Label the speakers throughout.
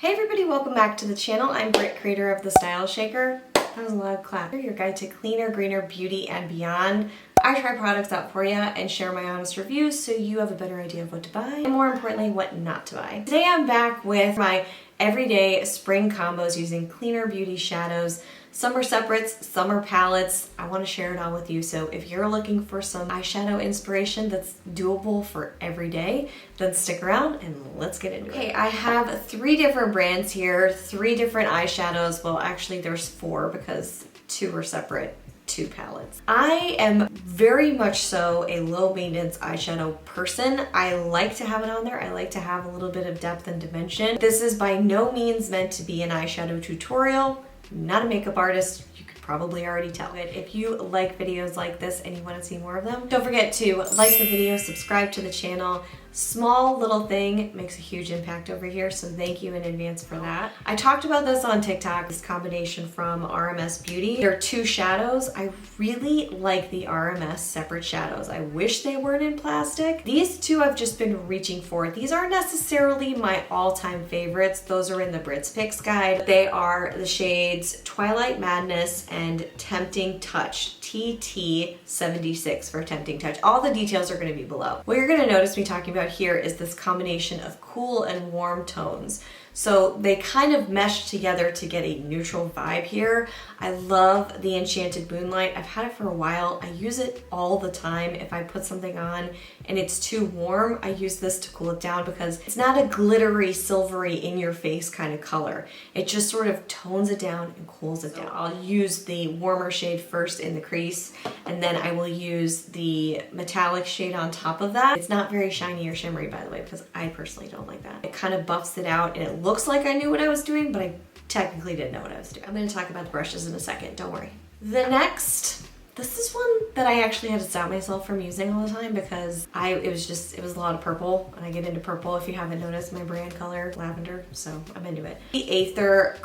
Speaker 1: Hey everybody, welcome back to the channel. I'm Britt, creator of the Style Shaker. That was a loud clap. Your guide to cleaner, greener beauty and beyond. I try products out for you and share my honest reviews so you have a better idea of what to buy and more importantly, what not to buy. Today I'm back with my everyday spring combos using cleaner beauty shadows. Some are separates, some are palettes. I want to share it all with you. So if you're looking for some eyeshadow inspiration that's doable for every day, then stick around and let's get into it. Okay, I have 3 different brands here, 3 different eyeshadows. Well, actually there's 4 because 2 are separate. 2 palettes. I am very much so a low maintenance eyeshadow person. I like to have it on there. I like to have a little bit of depth and dimension. This is by no means meant to be an eyeshadow tutorial. I'm not a makeup artist. You could probably already tell it. If you like videos like this and you want to see more of them, don't forget to like the video, subscribe to the channel. Small little thing makes a huge impact over here, so thank you in advance for that. I talked about this on TikTok, this combination from RMS Beauty. There are 2 shadows. I really like the RMS separate shadows. I wish they weren't in plastic. These 2 I've just been reaching for. These aren't necessarily my all-time favorites. Those are in the Britt's Picks guide. They are the shades Twilight Madness and Tempting Touch. TT76 for Tempting Touch. All the details are going to be below. What you're going to notice me talking about here is this combination of cool and warm tones. So they kind of mesh together to get a neutral vibe here. I love the Enchanted Moonlight. I've had it for a while. I use it all the time. If I put something on and it's too warm, I use this to cool it down because it's not a glittery, silvery, in-your-face kind of color. It just sort of tones it down and cools it down. I'll use the warmer shade first in the crease, and then I will use the metallic shade on top of that. It's not very shiny or shimmery, by the way, because I personally don't like that. It kind of buffs it out and it looks like I knew what I was doing, but I technically didn't know what I was doing. I'm going to talk about the brushes in a second, don't worry. The next, this is one that I actually had to stop myself from using all the time because it was a lot of purple, and I get into purple. If you haven't noticed, my brand color, lavender, so I'm into it. The Aether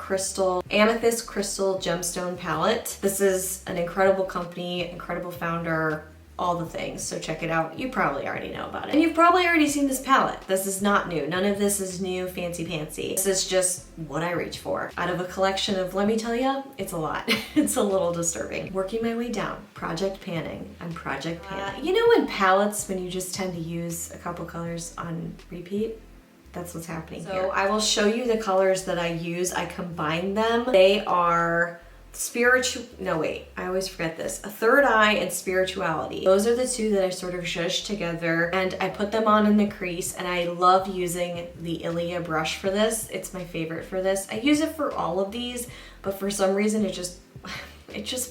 Speaker 1: Amethyst Crystal Gemstone Palette. This is an incredible company, incredible founder, all the things, so check it out. You probably already know about it. And you've probably already seen this palette. This is not new. None of this is new, fancy pantsy. This is just what I reach for. Out of a collection of, let me tell you, it's a lot. It's a little disturbing. Working my way down. Project panning. I'm project panning. You know in palettes, when you just tend to use a couple colors on repeat? That's what's happening here. So I will show you the colors that I use. I combine them. They are I always forget this. A Third Eye and Spirituality. Those are the 2 that I sort of zhuzh together, and I put them on in the crease, and I love using the Ilia brush for this. It's my favorite for this. I use it for all of these, but for some reason it just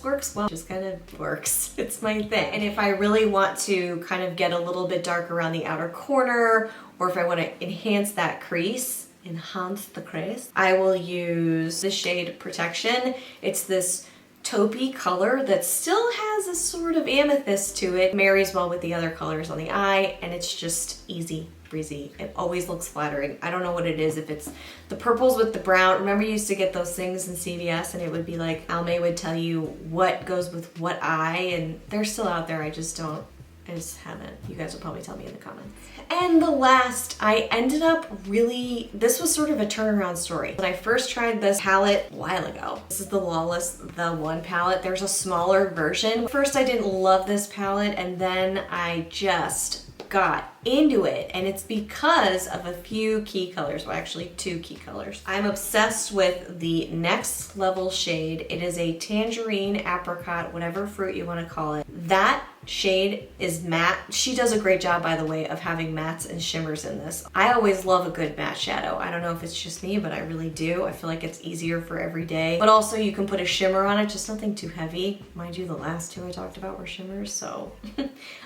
Speaker 1: works well. It just kind of works. It's my thing. And if I really want to kind of get a little bit dark around the outer corner, or if I want to enhance the crease, I will use the shade Protection. It's this taupey color that still has a sort of amethyst to it. Marries well with the other colors on the eye, and it's just easy breezy. It always looks flattering. I don't know what it is, if it's the purples with the brown. Remember you used to get those things in CVS and it would be like, Almay would tell you what goes with what eye, and they're still out there. I just haven't. You guys will probably tell me in the comments. And the last, I ended up this was sort of a turnaround story. When I first tried this palette a while ago, this is the Lawless The One palette. There's a smaller version. First I didn't love this palette, and then I just got into it, and it's because of a few key colors. Well, actually 2 key colors. I'm obsessed with the Next Level shade. It is a tangerine, apricot, whatever fruit you want to call it. That shade is matte. She does a great job, by the way, of having mattes and shimmers in this. I always love a good matte shadow. I don't know if it's just me, but I really do. I feel like it's easier for every day. But also you can put a shimmer on it, just nothing too heavy. Mind you, the last 2 I talked about were shimmers, so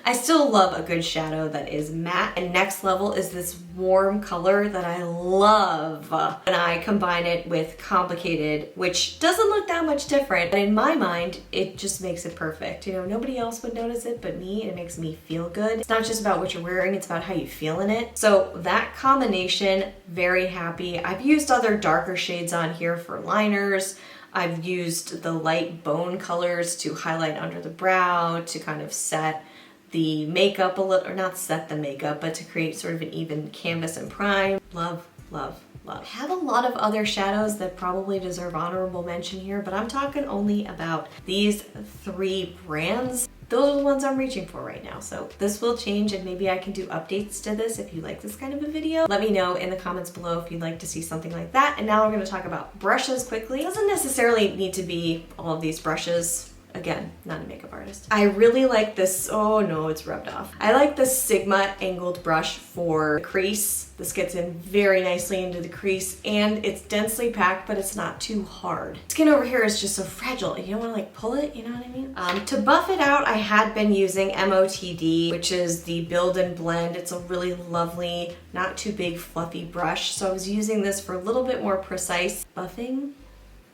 Speaker 1: I still love a good shadow that is matte. And Next Level is this warm color that I love when I combine it with Complicated, which doesn't look that much different, but in my mind, it just makes it perfect. You know, nobody else would notice it but me, and it makes me feel good. It's not just about what you're wearing, it's about how you feel in it. So that combination, very happy. I've used other darker shades on here for liners. I've used the light bone colors to highlight under the brow, to kind of set the makeup a little, or not set the makeup, but to create sort of an even canvas and prime. Love, love, love. I have a lot of other shadows that probably deserve honorable mention here, but I'm talking only about these 3 brands. Those are the ones I'm reaching for right now. So this will change and maybe I can do updates to this if you like this kind of a video. Let me know in the comments below if you'd like to see something like that. And now we're going to talk about brushes quickly. It doesn't necessarily need to be all of these brushes. Again, not a makeup artist. I really like this, oh no, it's rubbed off. I like the Sigma angled brush for crease. This gets in very nicely into the crease and it's densely packed, but it's not too hard. Skin over here is just so fragile. You don't want to like pull it, you know what I mean? To buff it out, I had been using MOTD, which is the Build and Blend. It's a really lovely, not too big, fluffy brush. So I was using this for a little bit more precise buffing.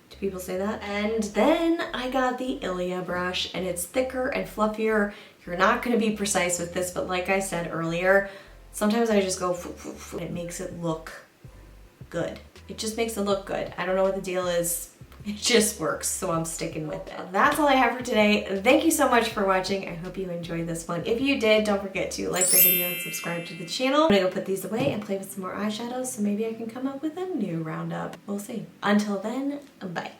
Speaker 1: Do people say that? And then I got the Ilia brush and it's thicker and fluffier. You're not going to be precise with this, but like I said earlier, sometimes I just go and it makes it look good. It just makes it look good. I don't know what the deal is. It just works, so I'm sticking with it. That's all I have for today. Thank you so much for watching. I hope you enjoyed this one. If you did, don't forget to like the video and subscribe to the channel. I'm gonna go put these away and play with some more eyeshadows, so maybe I can come up with a new roundup. We'll see. Until then, bye.